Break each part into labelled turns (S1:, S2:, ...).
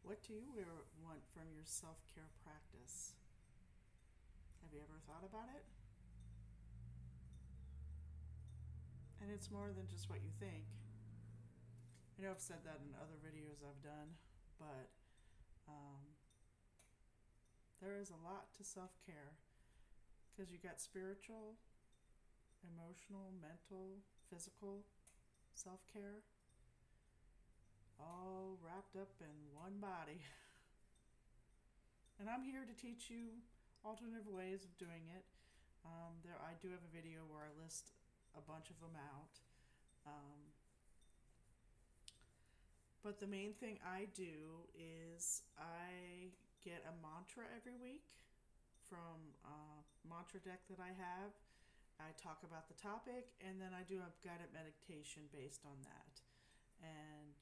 S1: What do you want from your self care practice? Have you ever thought about it? And it's more than just what you think. I know I've said that in other videos I've done, but um, there is a lot to self care because you got spiritual, emotional, mental, physical self care all wrapped up in one body. And I'm here to teach you alternative ways of doing it. I do have a video where I list a bunch of them out. Um, but the main thing I do is I get a mantra every week from a mantra deck that I have. I talk about the topic and then I do a guided meditation based on that. And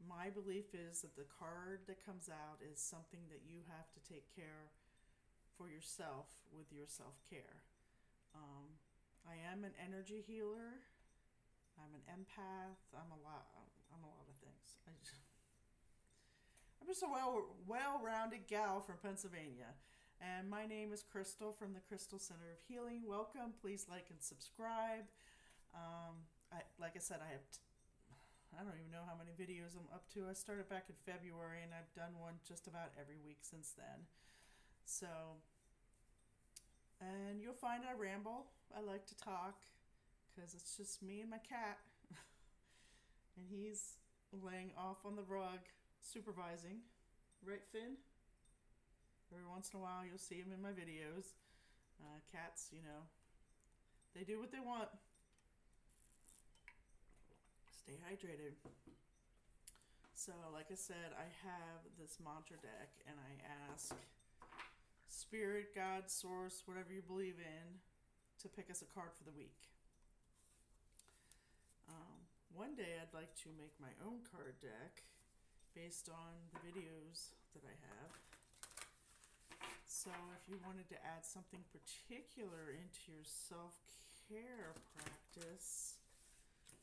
S1: my belief is that the card that comes out is something that you have to take care for yourself with your self care. Um, I am an energy healer. I'm an empath. I'm a lot. I'm a lot of things. I'm just a well-rounded gal from Pennsylvania, and my name is Crystal from the Crystal Center of Healing. Welcome. Please like and subscribe. Like I said, I don't even know how many videos I'm up to. I started back in February, and I've done one just about every week since then. So, and you'll find I ramble. I like to talk because it's just me and my cat. And he's laying off on the rug supervising. Right, Finn? Every once in a while you'll see him in my videos. Cats, they do what they want. Stay hydrated. So, like I said, I have this mantra deck and I ask Spirit, God, Source, whatever you believe in, to pick us a card for the week. One day I'd like to make my own card deck based on the videos that I have. So if you wanted to add something particular into your self-care practice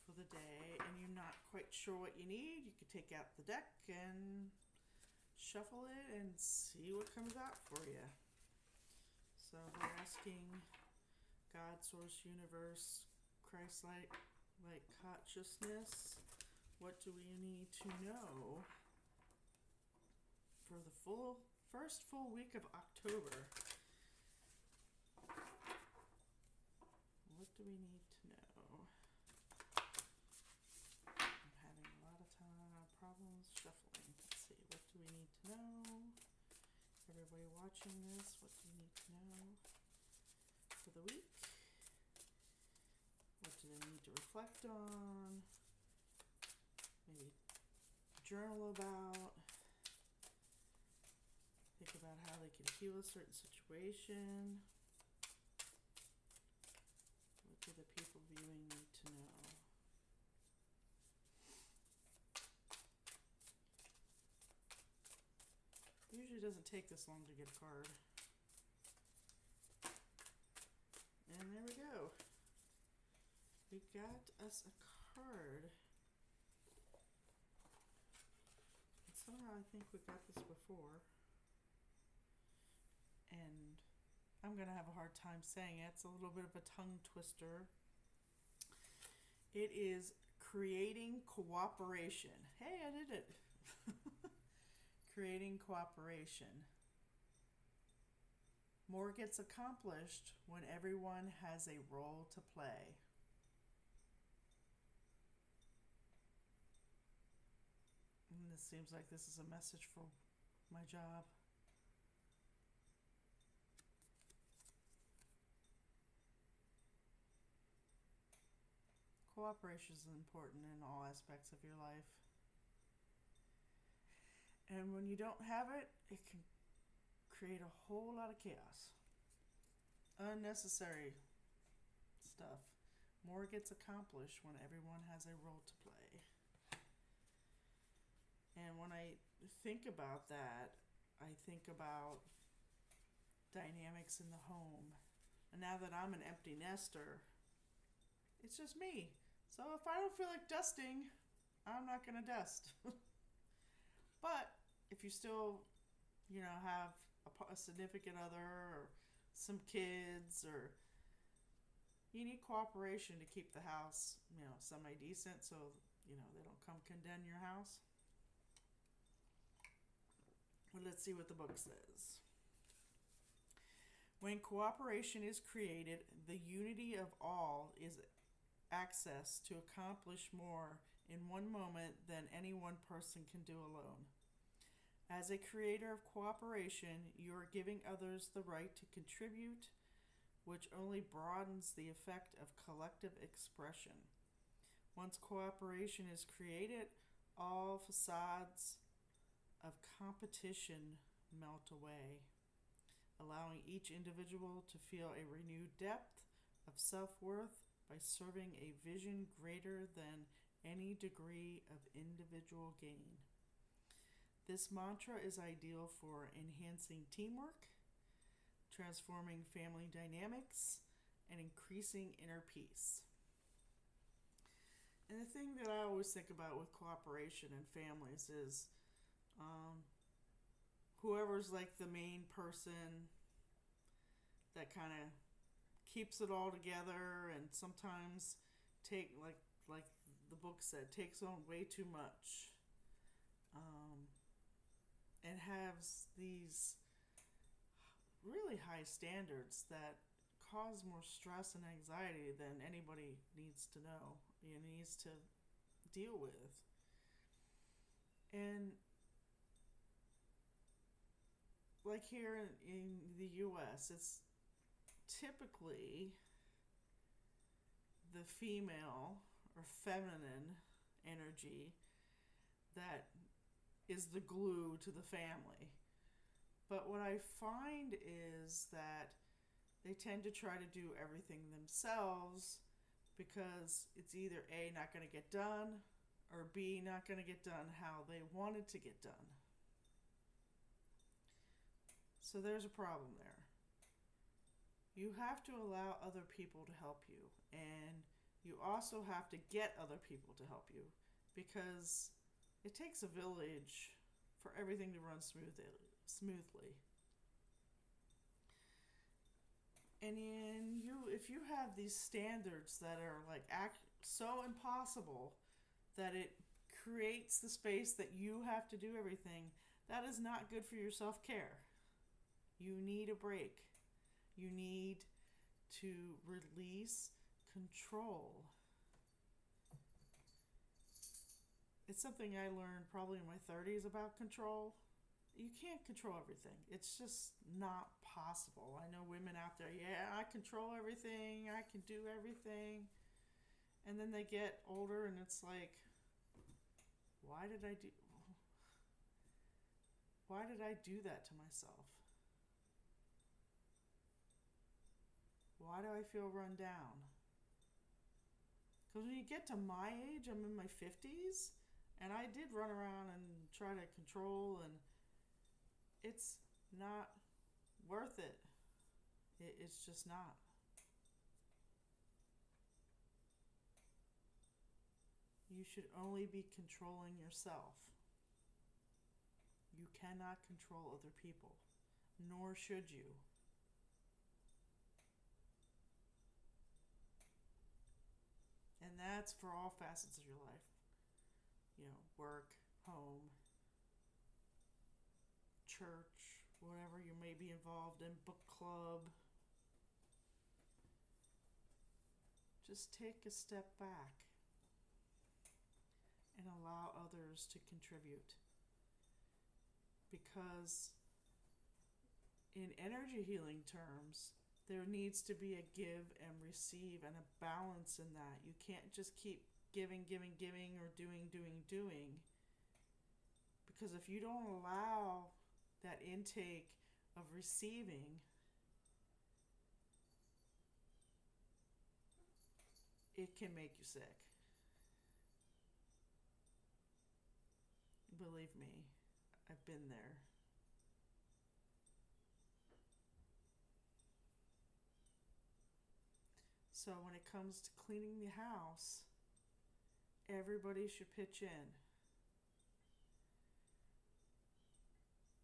S1: for the day and you're not quite sure what you need, you could take out the deck and shuffle it and see what comes out for you. So we're asking God, Source, Universe, Christ-like consciousness, what do we need to know for the first full week of October? What do we need to know? I'm having a lot of problems shuffling. Let's see, what do we need to know? Everybody watching this, what do you need to know for the week? What do they need to reflect on? Maybe journal about. Think about how they can heal a certain situation. What do the people viewing need to know? It usually doesn't take this long to get a card. And there we go. We got us a card. And somehow I think we got this before. And I'm going to have a hard time saying it. It's a little bit of a tongue twister. It is creating cooperation. Hey, I did it. Creating cooperation. More gets accomplished when everyone has a role to play. And this seems like this is a message for my job. Cooperation is important in all aspects of your life. And when you don't have it, it can create a whole lot of chaos. Unnecessary stuff. More gets accomplished when everyone has a role to play. And when I think about that, I think about dynamics in the home. And now that I'm an empty nester, it's just me. So if I don't feel like dusting, I'm not going to dust. But if you still, have a significant other or some kids, or you need cooperation to keep the house, semi decent, so they don't come condemn your house. Well, let's see what the book says. When cooperation is created, the unity of all is access to accomplish more in one moment than any one person can do alone. As a creator of cooperation, you are giving others the right to contribute, which only broadens the effect of collective expression. Once cooperation is created, all facades of competition melt away, allowing each individual to feel a renewed depth of self-worth by serving a vision greater than any degree of individual gain. This mantra is ideal for enhancing teamwork, transforming family dynamics, and increasing inner peace. And the thing that I always think about with cooperation in families is whoever's like the main person that kind of keeps it all together, and sometimes take like the book said, takes on way too much, and has these really high standards that cause more stress and anxiety than anybody needs to know, needs to deal with. And like here in the US, it's typically the female or feminine energy that is the glue to the family. But what I find is that they tend to try to do everything themselves because it's either A, not going to get done, or B, not going to get done how they wanted to get done. So there's a problem there. You have to allow other people to help you, and you also have to get other people to help you, because it takes a village for everything to run smoothly. And if you have these standards that are like so impossible that it creates the space that you have to do everything, that is not good for your self-care. You need a break. You need to release control. It's something I learned probably in my 30s about control. You can't control everything. It's just not possible. I know women out there, I control everything, I can do everything. And then they get older and it's like, why did I do that to myself? Why do I feel run down? Because when you get to my age, I'm in my 50s, and I did run around and try to control, and it's not worth it. It's just not. You should only be controlling yourself. You cannot control other people, nor should you. And that's for all facets of your life. Work, home, church, whatever you may be involved in, book club. Just take a step back and allow others to contribute. Because in energy healing terms, there needs to be a give and receive and a balance in that. You can't just keep giving, or doing. Because if you don't allow that intake of receiving, it can make you sick. Believe me, I've been there. So when it comes to cleaning the house, everybody should pitch in.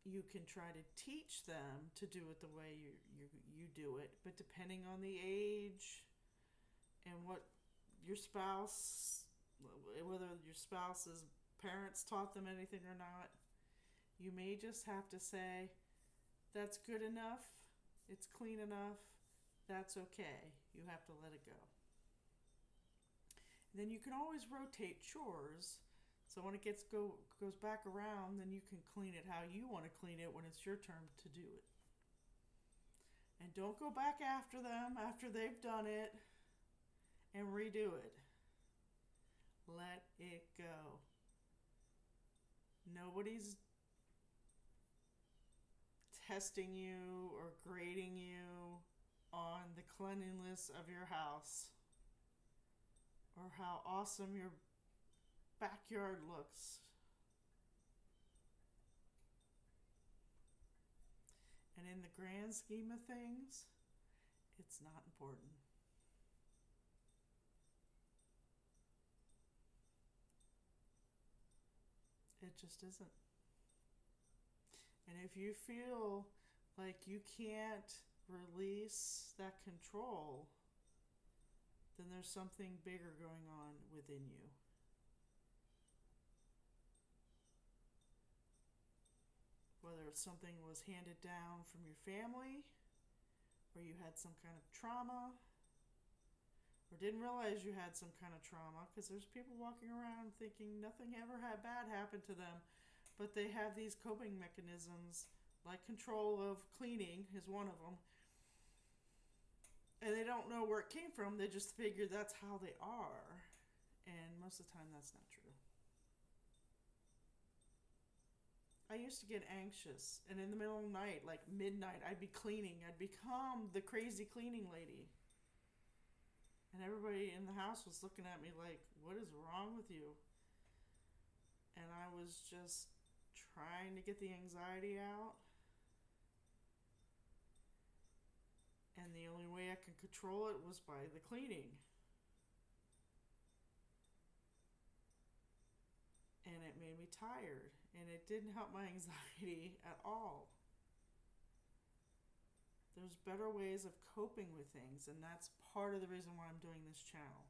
S1: you can try to teach them to do it the way you do it, but depending on the age and what your spouse, whether your spouse's parents taught them anything or not, you may just have to say, that's good enough, it's clean enough, that's okay. You have to let it go. And then you can always rotate chores. So when it goes back around, then you can clean it how you want to clean it when it's your turn to do it. And don't go back after them after they've done it and redo it. Let it go. Nobody's testing you or grading you on the cleanliness of your house or how awesome your backyard looks. And in the grand scheme of things, it's not important. It just isn't. And if you feel like you can't release that control, then there's something bigger going on within you. Whether something was handed down from your family, or you had some kind of trauma, or didn't realize you had some kind of trauma, because there's people walking around thinking nothing ever had bad happen to them, but they have these coping mechanisms, like control of cleaning is one of them, and they don't know where it came from. They just figure that's how they are, and most of the time that's not true. I used to get anxious, and in the middle of the night, like midnight, I'd be cleaning. I'd become the crazy cleaning lady. And everybody in the house was looking at me like, what is wrong with you? And I was just trying to get the anxiety out. And the only way I could control it was by the cleaning. And it made me tired. And it didn't help my anxiety at all. There's better ways of coping with things, and that's part of the reason why I'm doing this channel.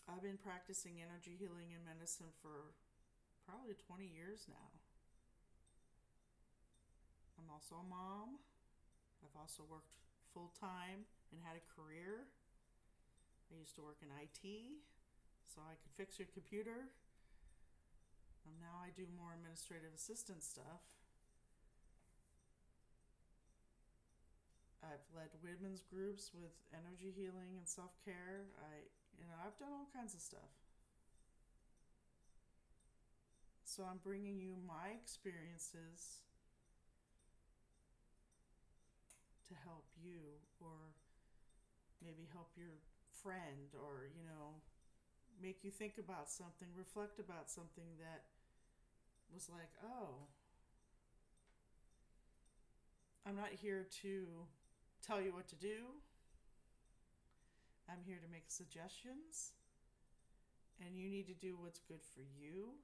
S1: I've been practicing energy healing and medicine for probably 20 years now. I'm also a mom. I've also worked full-time and had a career. I used to work in IT, so I could fix your computer. Now I do more administrative assistant stuff. I've led women's groups with energy healing and self-care. I've done all kinds of stuff. So I'm bringing you my experiences to help you, or maybe help your friend, or, make you think about something, reflect about something that was like, oh, I'm not here to tell you what to do. I'm here to make suggestions, and you need to do what's good for you.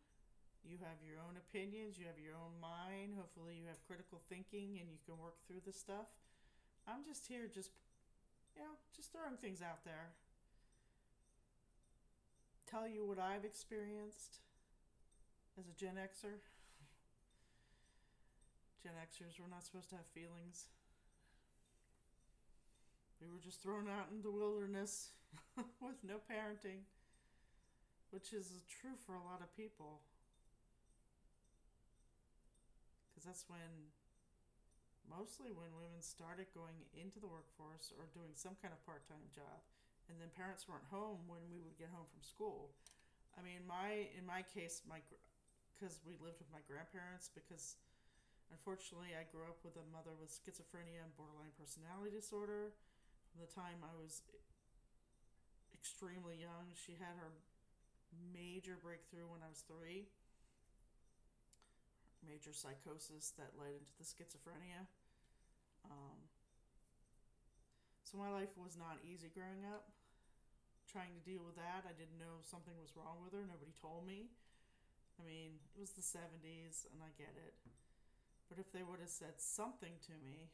S1: You have your own opinions, you have your own mind. Hopefully you have critical thinking and you can work through the stuff. I'm just here just throwing things out there. Tell you what I've experienced as a Gen Xer. Gen Xers were not supposed to have feelings. We were just thrown out in the wilderness with no parenting, which is true for a lot of people. Because that's mostly when women started going into the workforce or doing some kind of part-time job. And then parents weren't home when we would get home from school. I mean, in my case, because we lived with my grandparents, because unfortunately I grew up with a mother with schizophrenia and borderline personality disorder. From the time I was extremely young, she had her major breakthrough when I was 3. Major psychosis that led into the schizophrenia. So my life was not easy growing up. Trying to deal with that, I didn't know something was wrong with her. Nobody told me. I mean, it was the 70s, and I get it. But if they would have said something to me,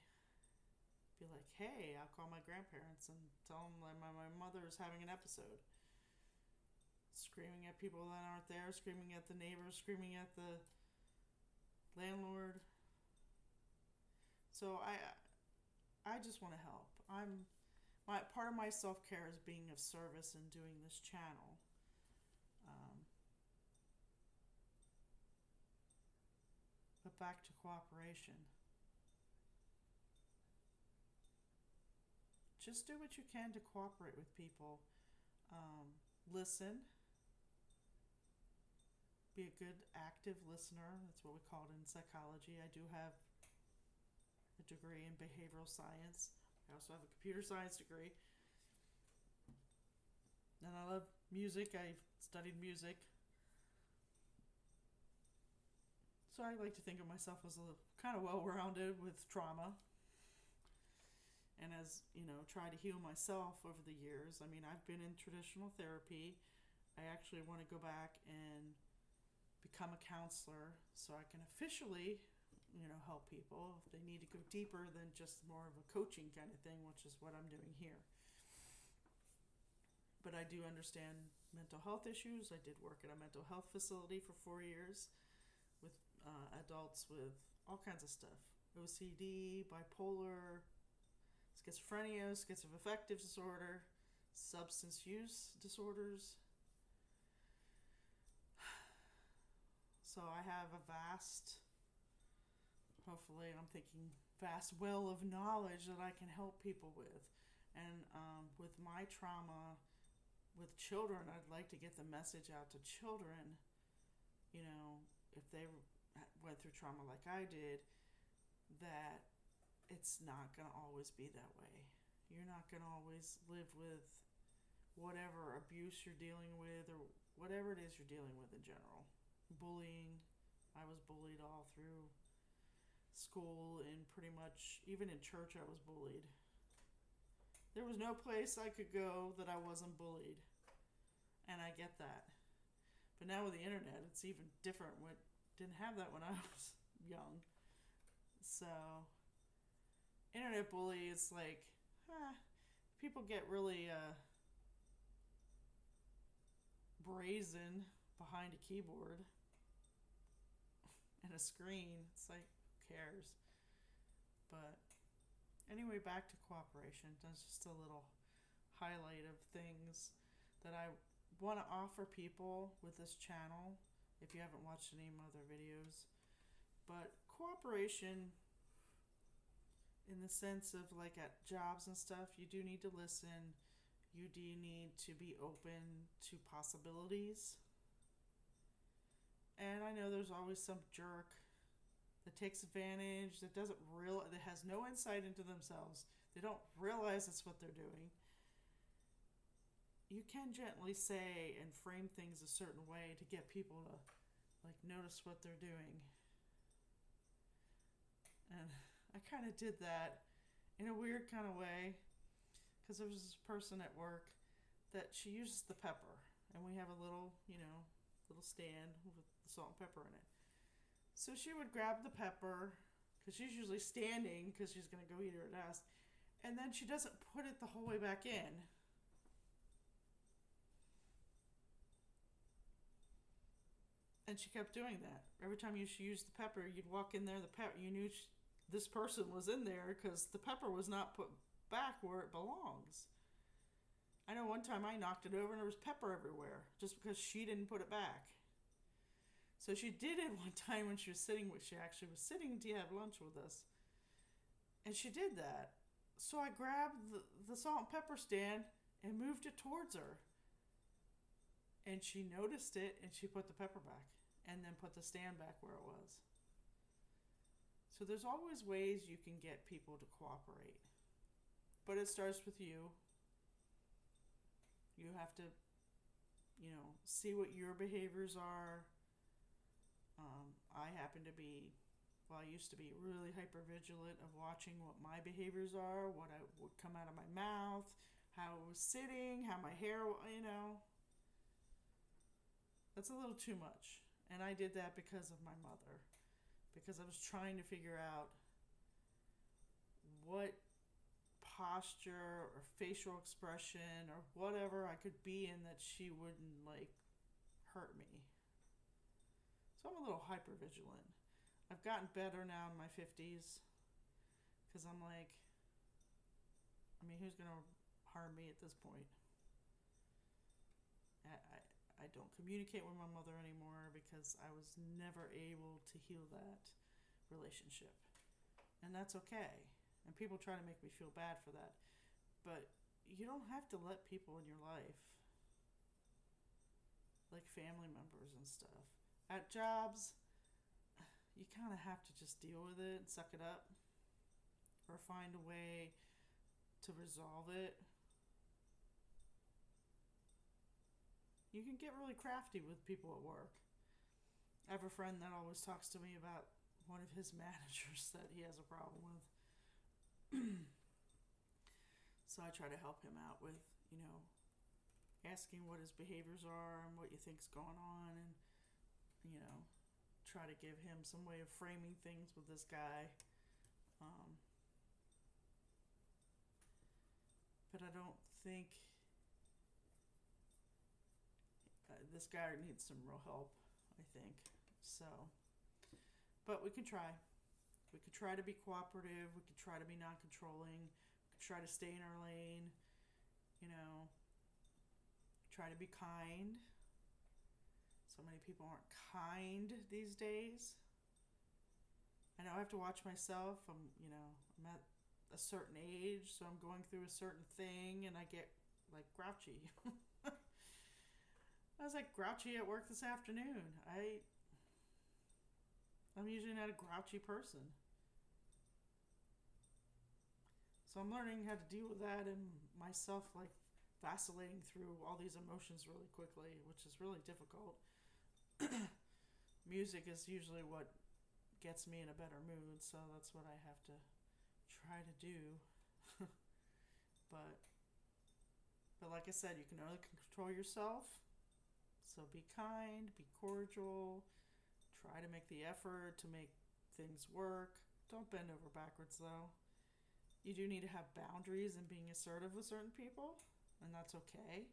S1: be like, hey, I'll call my grandparents and tell them that my mother is having an episode. Screaming at people that aren't there, screaming at the neighbors, screaming at the landlord. So I just want to help. Part of my self care is being of service and doing this channel. Um, but back to cooperation. Just do what you can to cooperate with people. Listen. Be a good active listener. That's what we call it in psychology. I do have a degree in behavioral science. I also have a computer science degree. And I love music. I've studied music. So I like to think of myself as kind of well-rounded with trauma. And as, try to heal myself over the years. I mean, I've been in traditional therapy. I actually want to go back and become a counselor so I can officially, help people if they need to go deeper than just more of a coaching kind of thing, which is what I'm doing here. But I do understand mental health issues. I did work at a mental health facility for 4 years with adults with all kinds of stuff. OCD, bipolar, schizophrenia, schizoaffective disorder, substance use disorders. So I have a vast, hopefully I'm thinking, vast well of knowledge that I can help people with. And with my trauma with children, I'd like to get the message out to children, if they went through trauma like I did, that it's not going to always be that way. You're not going to always live with whatever abuse you're dealing with or whatever it is you're dealing with in general. Bullying. I was bullied all through school and pretty much even in church I was bullied. There was no place I could go that I wasn't bullied. And I get that. But now with the internet, it's even different. Didn't have that when I was young. So, internet bully is like, people get really brazen behind a keyboard and a screen. It's like, who cares? But anyway, back to cooperation. That's just a little highlight of things that I want to offer people with this channel if you haven't watched any of my other videos. But cooperation in the sense of like at jobs and stuff, you do need to listen. You do need to be open to possibilities. And I know there's always some jerk that takes advantage, that has no insight into themselves. They don't realize that's what they're doing. You can gently say and frame things a certain way to get people to notice what they're doing. And I kind of did that in a weird kind of way, because there was this person at work that she uses the pepper, and we have a little stand with salt and pepper in it. So she would grab the pepper, because she's usually standing because she's going to go eat her desk, and then she doesn't put it the whole way back in. And she kept doing that. Every time she used the pepper, you'd walk in there, you knew this person was in there because the pepper was not put back where it belongs. I know one time I knocked it over and there was pepper everywhere just because she didn't put it back. So she did it one time when she actually was sitting to have lunch with us. And she did that. So I grabbed the salt and pepper stand and moved it towards her. And she noticed it and she put the pepper back and then put the stand back where it was. So there's always ways you can get people to cooperate. But it starts with you. You have to, see what your behaviors are. I used to be really hypervigilant of watching what my behaviors are, what I would come out of my mouth, how I was sitting, how my hair, That's a little too much. And I did that because of my mother. Because I was trying to figure out what posture or facial expression or whatever I could be in that she wouldn't like hurt me. So I'm a little hyper vigilant. I've gotten better now in my 50s because I'm like, I mean, who's going to harm me at this point? I don't communicate with my mother anymore because I was never able to heal that relationship. And that's okay. And people try to make me feel bad for that. But you don't have to let people in your life, like family members and stuff. At jobs, you kind of have to just deal with it and suck it up or find a way to resolve it. You can get really crafty with people at work. I have a friend that always talks to me about one of his managers that he has a problem with. So I try to help him out with, asking what his behaviors are and what you think's going on, and, try to give him some way of framing things with this guy. But I don't think this guy needs some real help, I think. So, but we can try. We could try to be cooperative. We could try to be non-controlling. We could try to stay in our lane. Try to be kind. So many people aren't kind these days. I know I have to watch myself. I'm at a certain age, so I'm going through a certain thing, and I get like grouchy. I was like grouchy at work this afternoon. I'm usually not a grouchy person. So I'm learning how to deal with that and myself like vacillating through all these emotions really quickly, which is really difficult. Music is usually what gets me in a better mood, so that's what I have to try to do. But like I said, you can only control yourself. So be kind, be cordial, try to make the effort to make things work. Don't bend over backwards though. You do need to have boundaries and being assertive with certain people, and that's okay.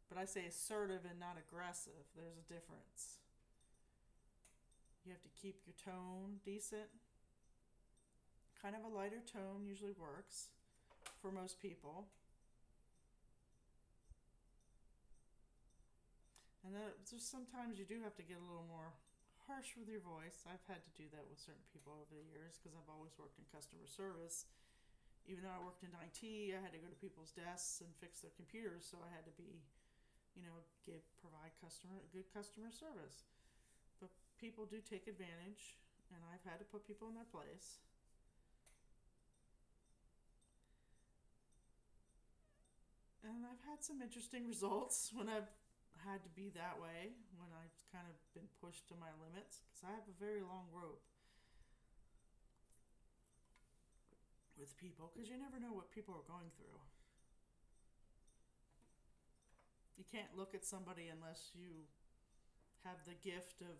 S1: But I say assertive and not aggressive. There's a difference. You have to keep your tone decent. Kind of a lighter tone usually works for most people. And then just sometimes you do have to get a little more harsh with your voice. I've had to do that with certain people over the years because I've always worked in customer service. Even though I worked in IT, I had to go to people's desks and fix their computers, so I had to be, provide good customer service. But people do take advantage, and I've had to put people in their place. And I've had some interesting results when I've had to be that way, when I've kind of been pushed to my limits, because I have a very long rope with people, because you never know what people are going through. You can't look at somebody unless you have the gift of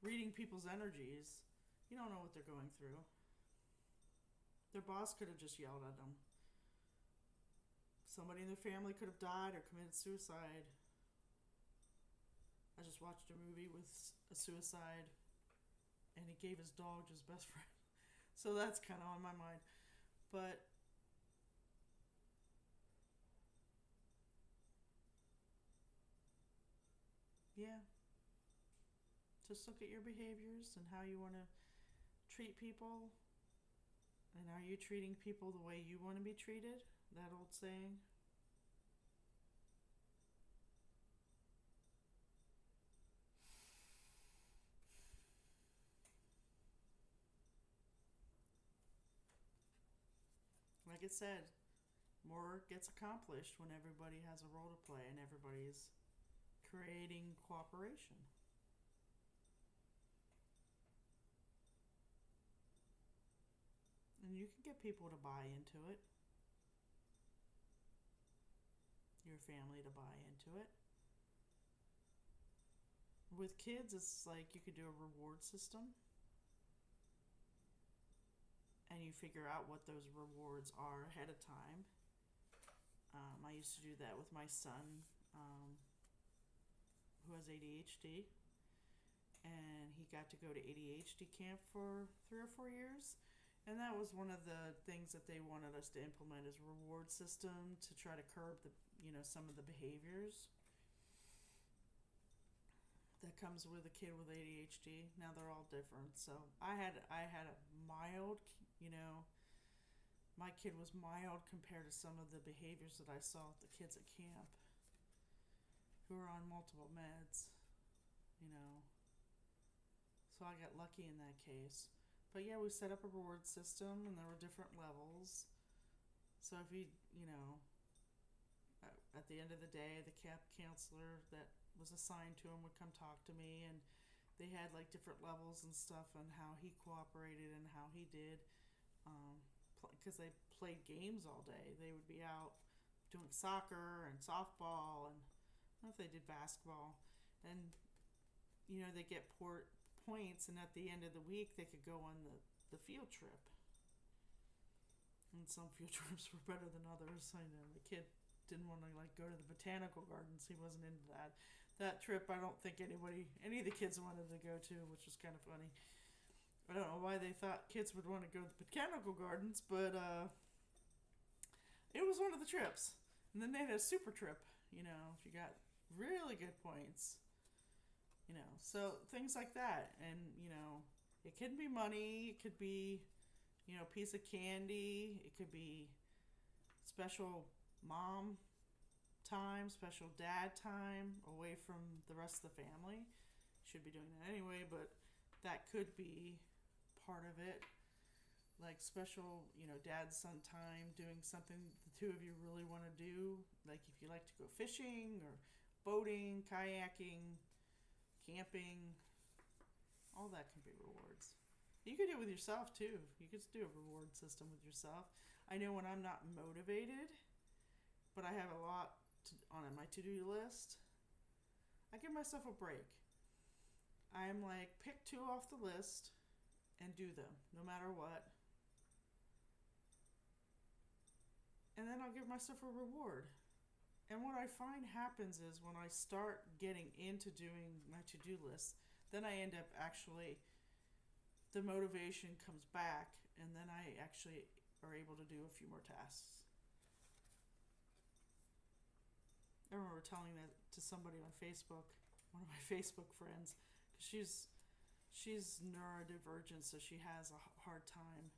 S1: reading people's energies. You don't know what they're going through. Their boss could have just yelled at them. Somebody in their family could have died or committed suicide. I just watched a movie with a suicide, and he gave his dog to his best friend. So that's kind of on my mind. But yeah, just look at your behaviors and how you want to treat people. And are you treating people the way you want to be treated? That old saying. Like I said, more gets accomplished when everybody has a role to play and everybody's creating cooperation. And you can get people to buy into it, your family to buy into it. with kids, it's like you could do a reward system and you figure out what those rewards are ahead of time. I used to do that with my son, who has ADHD, and he got to go to ADHD camp for 3 or 4 years. And that was one of the things that they wanted us to implement is a reward system to try to curb some of the behaviors that comes with a kid with ADHD. Now they're all different. So I had a mild, my kid was mild compared to some of the behaviors that I saw with the kids at camp who are on multiple meds, you know. So I got lucky in that case. But yeah, we set up a reward system and there were different levels. So if at the end of the day, the camp counselor that was assigned to him would come talk to me, and they had like different levels and stuff on how he cooperated and how he did, because they played games all day. They would be out doing soccer and softball, and I don't know if they did basketball, and they get points, and at the end of the week they could go on the field trip. And some field trips were better than others. I know the kid didn't want to go to the botanical gardens. He wasn't into that. That trip, I don't think any of the kids wanted to go to, which was kind of funny. I don't know why they thought kids would want to go to the botanical gardens, but it was one of the trips. And then they had a super trip, if you got really good points. So things like that. And, it could be money, it could be, a piece of candy, it could be special mom time, special dad time away from the rest of the family. Should be doing that anyway, but that could be part of it. Like special, dad son time, doing something the two of you really want to do. Like if you like to go fishing or boating, kayaking, camping, all that can be rewards. You could do it with yourself too. You could do a reward system with yourself. I know when I'm not motivated, but I have a lot on my to-do list, I give myself a break. I'm like, pick 2 off the list and do them, no matter what. And then I'll give myself a reward. And what I find happens is when I start getting into doing my to-do list, then I end up actually, the motivation comes back, and then I actually are able to do a few more tasks. I remember telling that to somebody on Facebook, one of my Facebook friends, because she's neurodivergent, so she has a hard time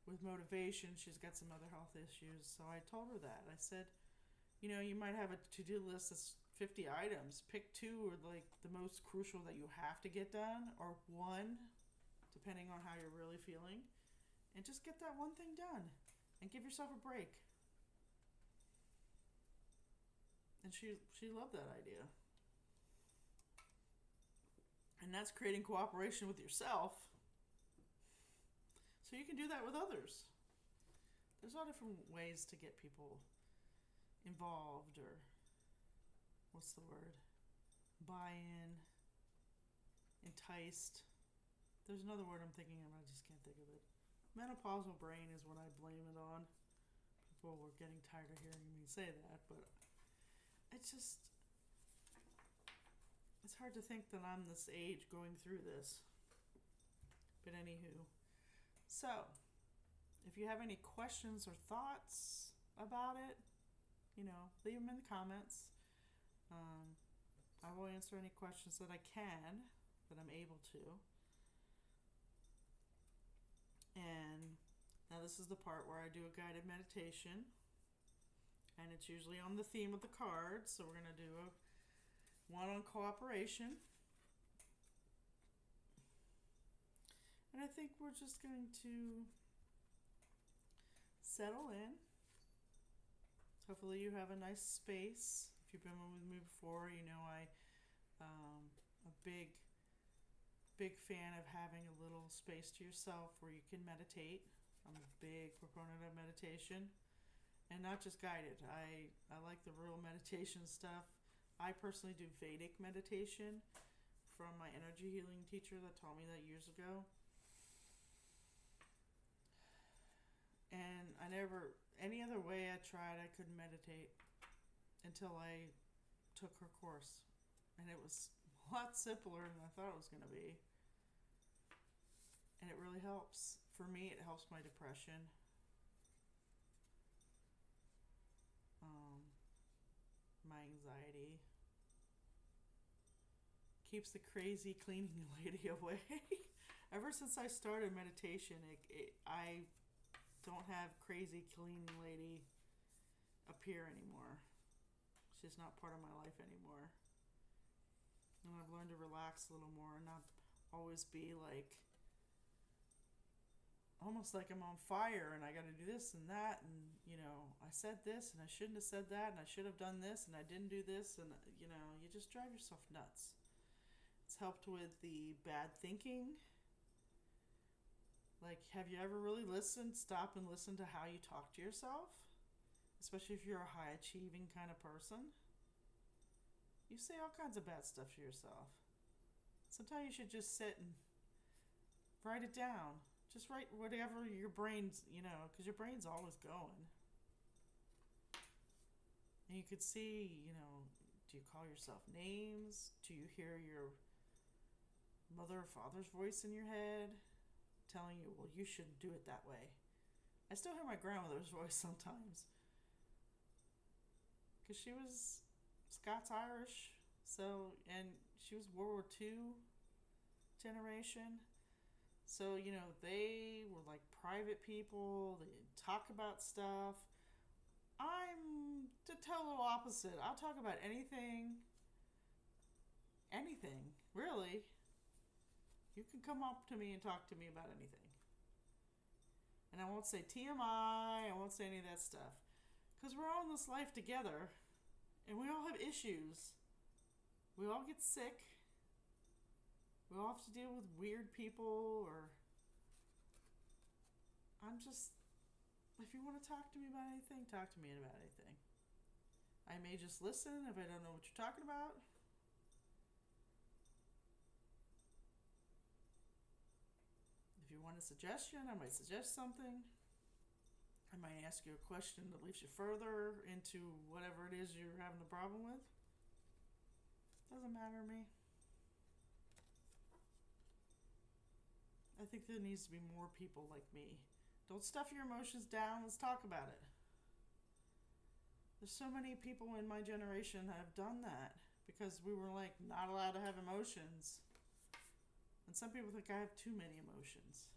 S1: with motivation. She's got some other health issues. So I told her that. I said, you might have a to-do list that's 50 items. Pick 2 or like the most crucial that you have to get done, or 1, depending on how you're really feeling, and just get that one thing done and give yourself a break. And she loved that idea. And that's creating cooperation with yourself. So you can do that with others. There's all different ways to get people involved, or what's the word? Buy-in, enticed. There's another word I'm thinking of, I just can't think of it. Menopausal brain is what I blame it on. People were getting tired of hearing me say that, but it's hard to think that I'm this age going through this. But anywho, so if you have any questions or thoughts about it, leave them in the comments. I will answer any questions that I can, that I'm able to. And now this is the part where I do a guided meditation, and it's usually on the theme of the cards. So we're going to do one on cooperation, and I think we're just going to settle in. Hopefully you have a nice space. If you've been with me before, a big fan of having a little space to yourself where you can meditate. I'm a big proponent of meditation, and not just guided. I like the real meditation stuff. I personally do Vedic meditation from my energy healing teacher that taught me that years ago. And any other way I tried, I couldn't meditate until I took her course. And it was a lot simpler than I thought it was going to be. And it really helps. For me, it helps my depression. My anxiety. Keeps the crazy cleaning lady away. Ever since I started meditation, I don't have crazy cleaning lady appear anymore. She's not part of my life anymore. And I've learned to relax a little more and not always be like, almost like I'm on fire and I got to do this and that, and I said this and I shouldn't have said that, and I should have done this and I didn't do this, and you just drive yourself nuts. It's helped with the bad thinking. Like, have you ever really stop and listen to how you talk to yourself? Especially if you're a high achieving kind of person. You say all kinds of bad stuff to yourself. Sometimes you should just sit and write it down. Just write whatever your brain's, because your brain's always going. And you could see, do you call yourself names? Do you hear your mother or father's voice in your head telling you, well, you shouldn't do it that way? I still hear my grandmother's voice sometimes. Because she was Scots-Irish, and she was World War II generation. So, they were like private people. They didn't talk about stuff. I'm the total opposite. I'll talk about anything, really. You can come up to me and talk to me about anything. And I won't say TMI, I won't say any of that stuff. Because we're all in this life together, and we all have issues. We all get sick. We all have to deal with weird people, or if you want to talk to me about anything, talk to me about anything. I may just listen if I don't know what you're talking about. If you want a suggestion, I might suggest something. I might ask you a question that leads you further into whatever it is you're having a problem with. Doesn't matter to me. I think there needs to be more people like me. Don't stuff your emotions down. Let's talk about it. There's so many people in my generation that have done that because we were not allowed to have emotions. And some people think I have too many emotions.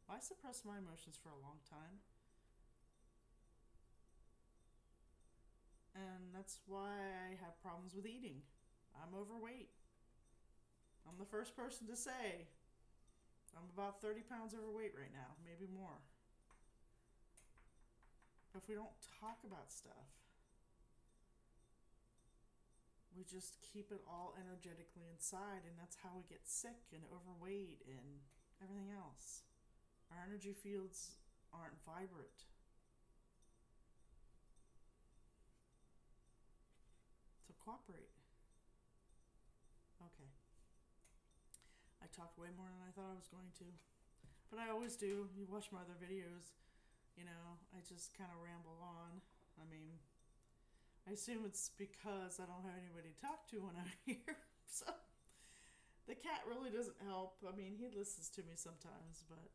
S1: Well, I suppressed my emotions for a long time. And that's why I have problems with eating. I'm overweight. I'm the first person to say I'm about 30 pounds overweight right now, maybe more. But if we don't talk about stuff, we just keep it all energetically inside, and that's how we get sick and overweight and everything else. Our energy fields aren't vibrant. So cooperate. Okay. I talked way more than I thought I was going to. But I always do. You watch my other videos, I just kind of ramble on. I mean, I assume it's because I don't have anybody to talk to when I'm here. So the cat really doesn't help. I mean, he listens to me sometimes, but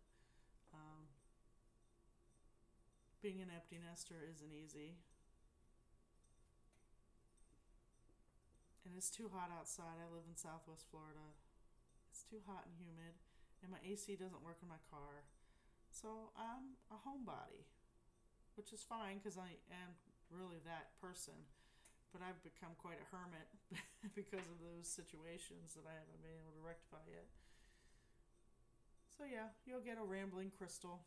S1: being an empty nester isn't easy. And it's too hot outside. I live in Southwest Florida. It's too hot and humid, and my AC doesn't work in my car. So I'm a homebody, which is fine because I am really that person. But I've become quite a hermit because of those situations that I haven't been able to rectify yet. So yeah, you'll get a rambling Crystal.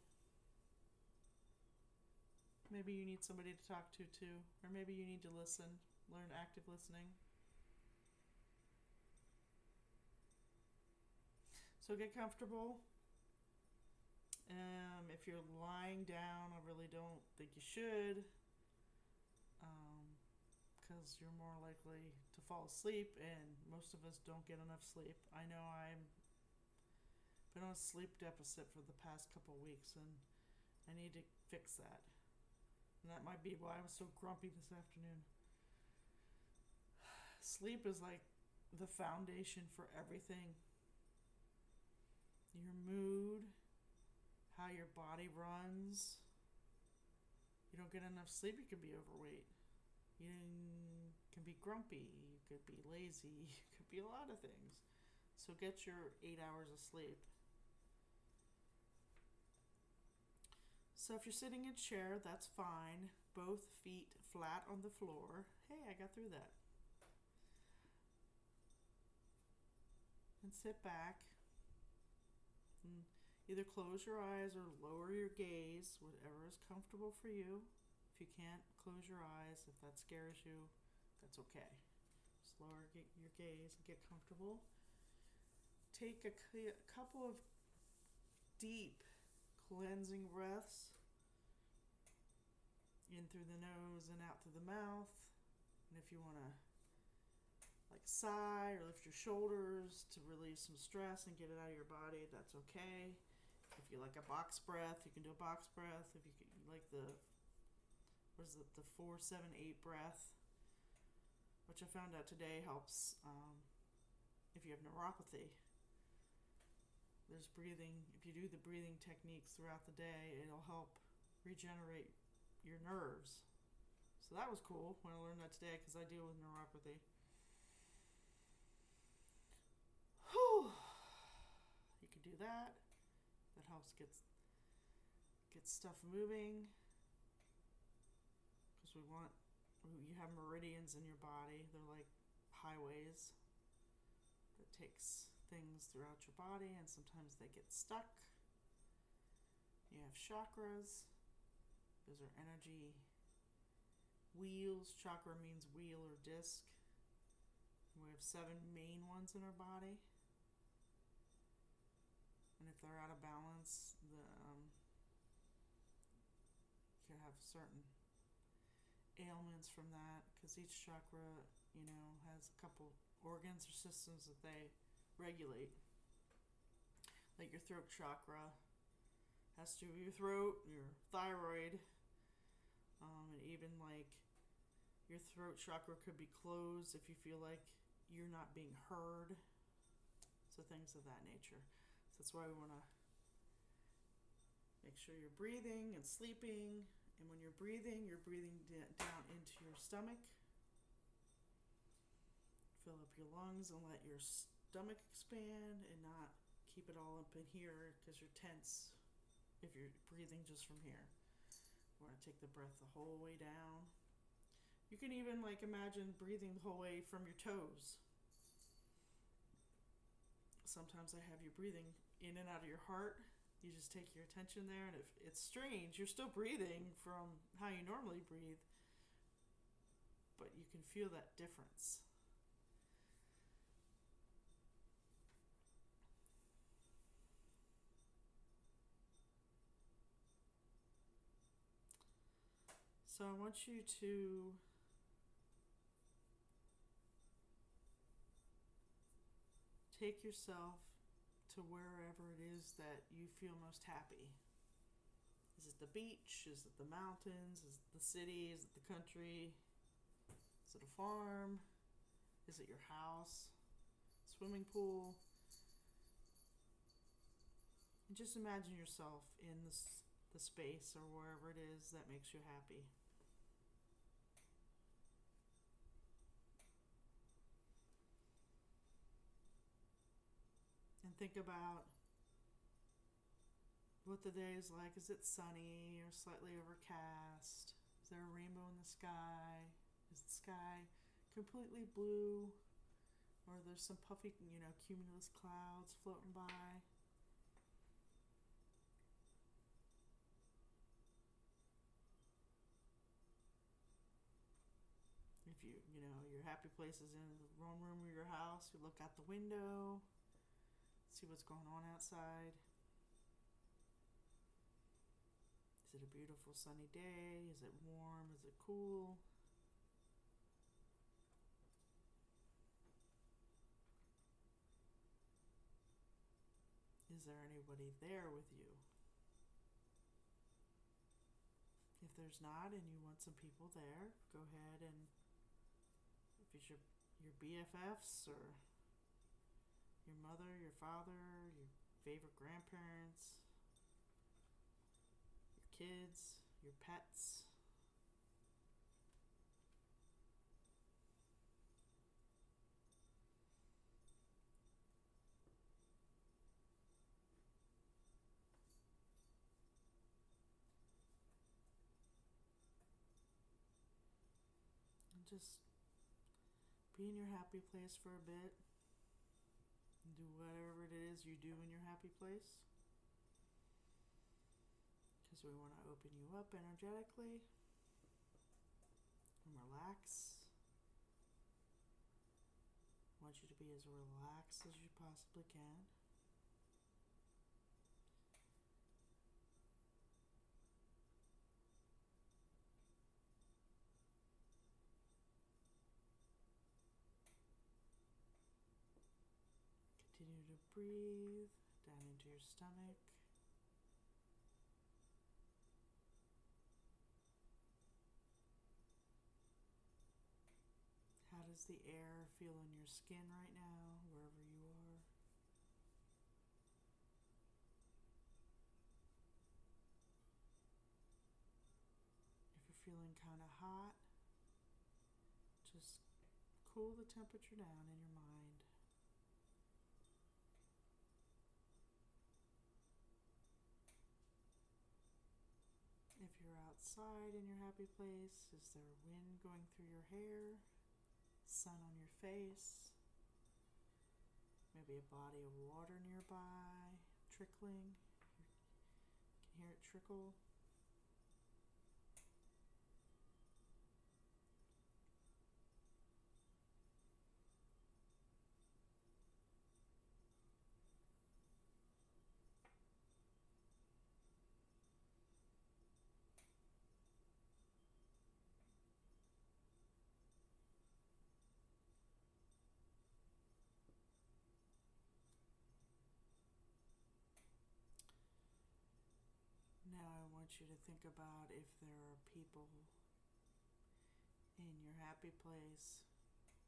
S1: Maybe you need somebody to talk to too, or maybe you need to listen, learn active listening. So get comfortable. If you're lying down, I really don't think you should. because you're more likely to fall asleep, and most of us don't get enough sleep. I know I'm been on a sleep deficit for the past couple weeks, and I need to fix that. And that might be why I was so grumpy this afternoon. Sleep is like the foundation for everything. Your mood, how your body runs. You don't get enough sleep, you can be overweight. You can be grumpy, you could be lazy, you could be a lot of things. So get your 8 hours of sleep. So if you're sitting in a chair, that's fine. Both feet flat on the floor. Hey, I got through that. And sit back. And either close your eyes or lower your gaze, whatever is comfortable for you. If you can't, close your eyes. If that scares you, that's okay. Just lower your gaze and get comfortable. Take a couple of deep cleansing breaths in through the nose and out through the mouth. And if you want to like sigh or lift your shoulders to release some stress and get it out of your body, that's okay. If you like a box breath, you can do a box breath. If you like the 4-7-8 breath, which I found out today helps if you have neuropathy. There's breathing. If you do the breathing techniques throughout the day, it'll help regenerate your nerves. So that was cool when I learned that today, because I deal with neuropathy. Whew. You can do that. That helps get stuff moving. Because you have meridians in your body. They're like highways that takes things throughout your body, and sometimes they get stuck. You have chakras. Those are energy wheels. Chakra means wheel or disc. We have 7 main ones in our body. And if they're out of balance, you can have certain ailments from that, because each chakra, has a couple organs or systems that they regulate. Like your throat chakra has to do with your throat, your thyroid, and even like your throat chakra could be closed if you feel like you're not being heard. So things of that nature. So that's why we want to make sure you're breathing and sleeping. And when you're breathing down into your stomach. Fill up your lungs and let your stomach expand, and not keep it all up in here because you're tense if you're breathing just from here. You want to take the breath the whole way down. You can even imagine breathing the whole way from your toes. Sometimes I have you breathing in and out of your heart. You just take your attention there, and if it's strange, you're still breathing from how you normally breathe, but you can feel that difference. So I want you to take yourself to wherever it is that you feel most happy. Is it the beach? Is it the mountains? Is it the city? Is it the country? Is it a farm? Is it your house? Swimming pool? And just imagine yourself in the space or wherever it is that makes you happy. And think about what the day is like. Is it sunny or slightly overcast? Is there a rainbow in the sky? Is the sky completely blue? Or there's some puffy, cumulus clouds floating by? If your happy place is in the wrong room of your house, you look out the window, see what's going on outside. Is it a beautiful sunny day? Is it warm? Is it cool? Is there anybody there with you? If there's not and you want some people there, go ahead and if it's your BFFs or your mother, your father, your favorite grandparents, your kids, your pets. And just be in your happy place for a bit. And do whatever it is you do in your happy place. Because we want to open you up energetically and relax. I want you to be as relaxed as you possibly can. Continue to breathe down into your stomach. How does the air feel in your skin right now, wherever you are? If you're feeling kind of hot, just cool the temperature down in your mind. If you're outside in your happy place, is there wind going through your hair? Sun on your face? Maybe a body of water nearby, trickling. You can hear it trickle. Now I want you to think about if there are people in your happy place,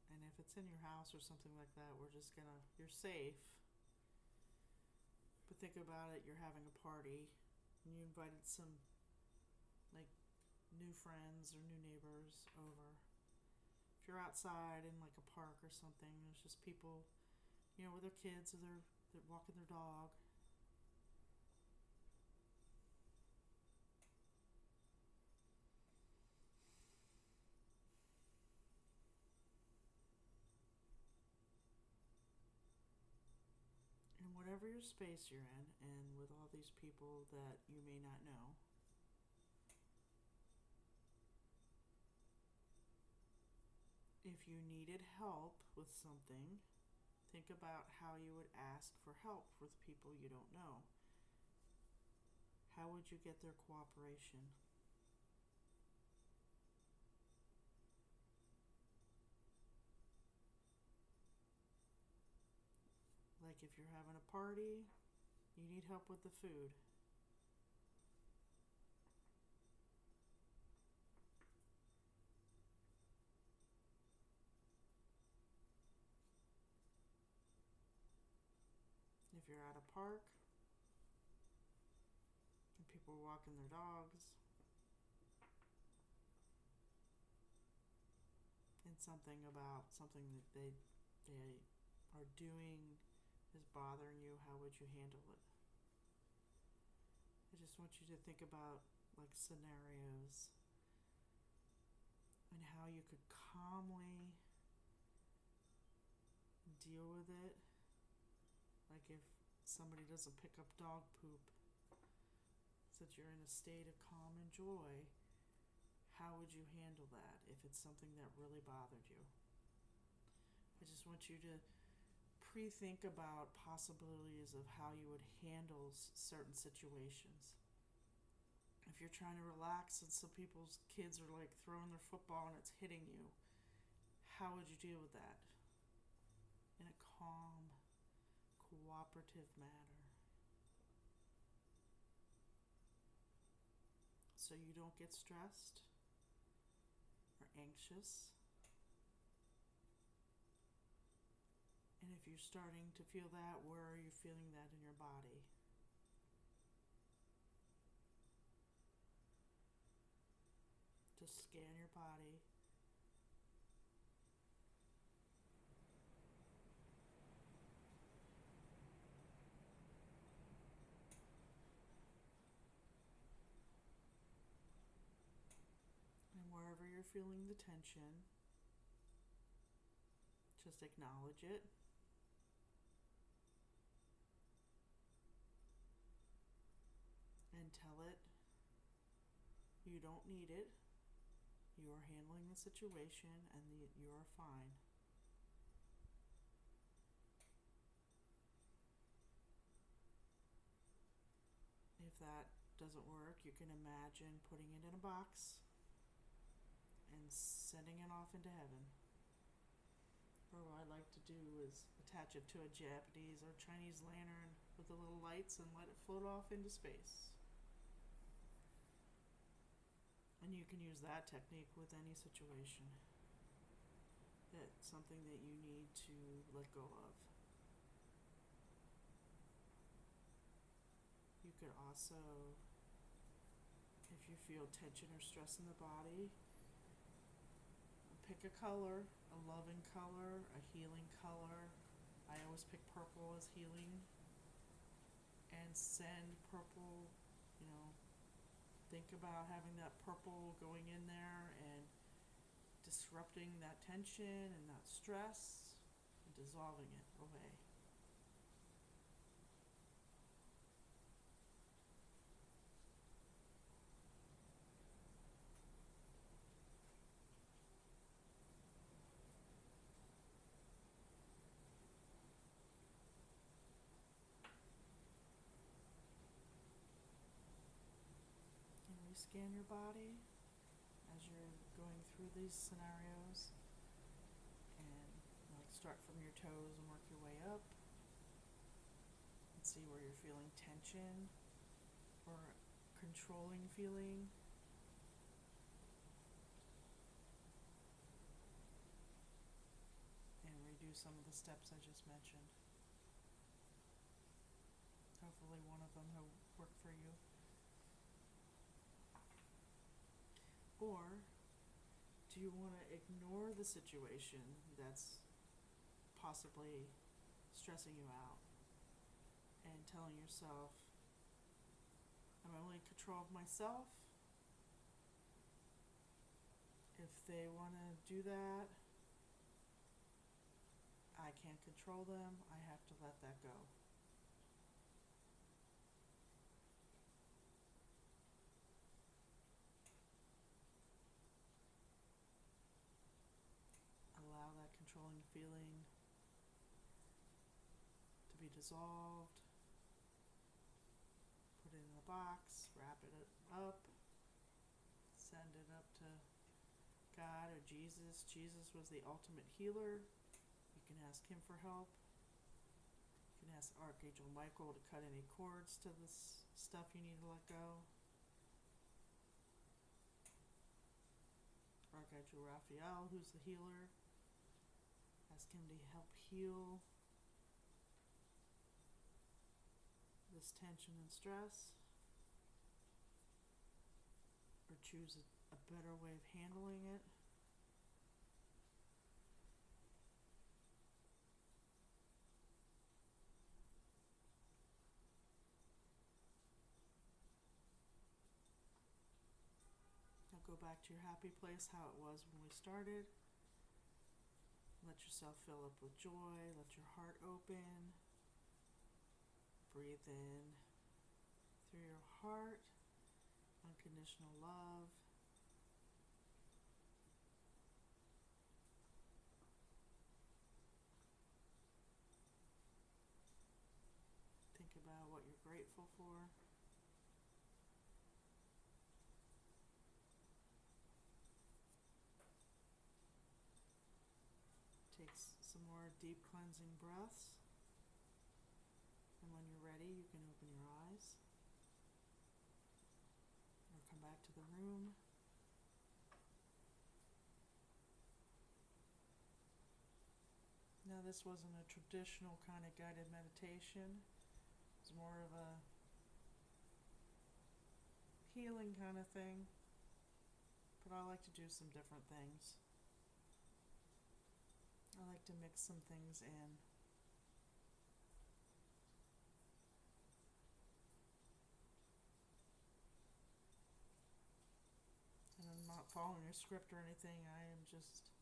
S1: and if it's in your house or something like that, you're safe. But think about it, you're having a party, and you invited some, like, new friends or new neighbors over. If you're outside in, like, a park or something, there's just people, with their kids or they're walking their dog. In whatever your space you're in, and with all these people that you may not know, if you needed help with something, think about how you would ask for help with people you don't know. How would you get their cooperation? Like if you're having a party, you need help with the food. If you're at a park and people are walking their dogs, and something about something that they are doing is bothering you, how would you handle it? I just want you to think about like scenarios and how you could calmly deal with it. Like if somebody doesn't pick up dog poop, so that you're in a state of calm and joy, how would you handle that if it's something that really bothered you? I just want you to pre-think about possibilities of how you would handle certain situations. If you're trying to relax and some people's kids are like throwing their football and it's hitting you, how would you deal with that in a calm, cooperative manner? so you don't get stressed or anxious. And if you're starting to feel that, where are you feeling that in your body? Just scan your body. And wherever you're feeling the tension, just acknowledge it. And tell it you don't need it. You are handling the situation and you are fine. If that doesn't work, you can imagine putting it in a box and sending it off into heaven. Or what I like to do is attach it to a Japanese or Chinese lantern with the little lights and let it float off into space. And you can use that technique with any situation. That's something that you need to let go of. You could also, if you feel tension or stress in the body, pick a color, a loving color, a healing color. I always pick purple as healing. And send purple, think about having that purple going in there and disrupting that tension and that stress and dissolving it away. And rescan your body as you're going through these scenarios, and start from your toes and work your way up and see where you're feeling tension or controlling feeling. And redo some of the steps I just mentioned. Hopefully one of them will work for you. Or do you want to ignore the situation that's possibly stressing you out and telling yourself, I'm only in control of myself. If they want to do that, I can't control them. I have to let that go. Allow that controlling feeling to be dissolved. Put it in a box, wrap it up, send it up to God or Jesus. Jesus was the ultimate healer. You can ask him for help. You can ask Archangel Michael to cut any cords to this stuff you need to let go. Archangel Raphael, who's the healer, ask him to help heal this tension and stress, or choose a better way of handling it. Now go back to your happy place, how it was when we started. Let yourself fill up with joy. Let your heart open. Breathe in through your heart, unconditional love. Think about what you're grateful for. Take some more deep cleansing breaths. And when you're ready, you can open your eyes or come back to the room. Now, this wasn't a traditional kind of guided meditation. It was more of a healing kind of thing. But I like to do some different things. I like to mix some things in. And I'm not following a script or anything. I am just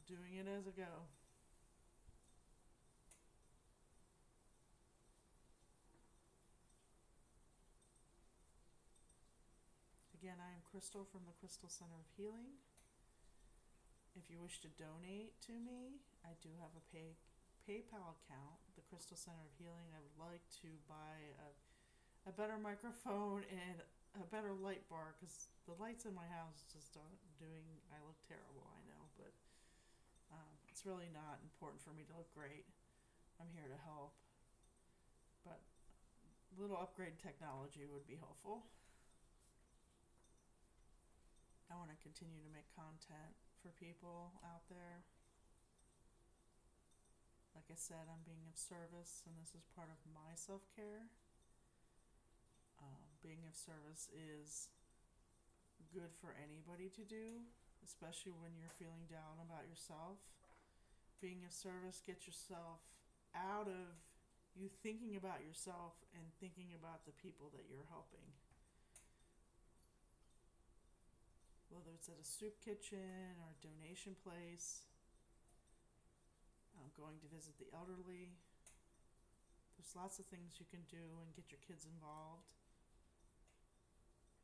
S1: doing it as I go. Again, I am Crystal from the Crystal Center of Healing. If you wish to donate to me, I do have a PayPal account, the Crystal Center of Healing. I would like to buy a better microphone and a better light bar, because the lights in my house just aren't doing, I look terrible, I know, but it's really not important for me to look great. I'm here to help. But a little upgrade technology would be helpful. I want to continue to make content for people out there. Like I said, I'm being of service, and this is part of my self-care. Being of service is good for anybody to do, especially when you're feeling down about yourself. Being of service gets yourself out of you thinking about yourself and thinking about the people that you're helping. Whether it's at a soup kitchen or a donation place, going to visit the elderly. There's lots of things you can do and get your kids involved.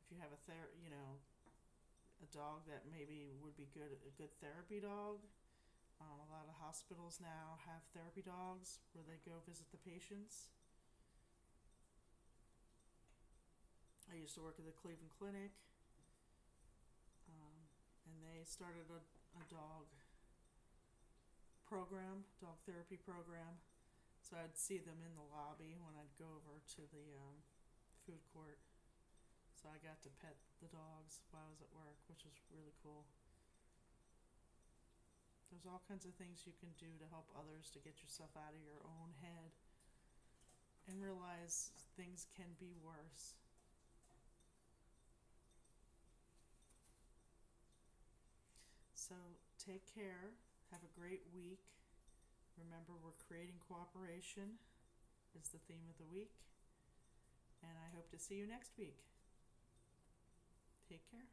S1: If you have a dog that maybe would be a good therapy dog. A lot of hospitals now have therapy dogs where they go visit the patients. I used to work at the Cleveland Clinic. And they started a dog therapy program. So I'd see them in the lobby when I'd go over to the food court. So I got to pet the dogs while I was at work, which was really cool. There's all kinds of things you can do to help others to get yourself out of your own head and realize things can be worse. So take care. Have a great week. Remember, we're creating cooperation is the theme of the week. And I hope to see you next week. Take care.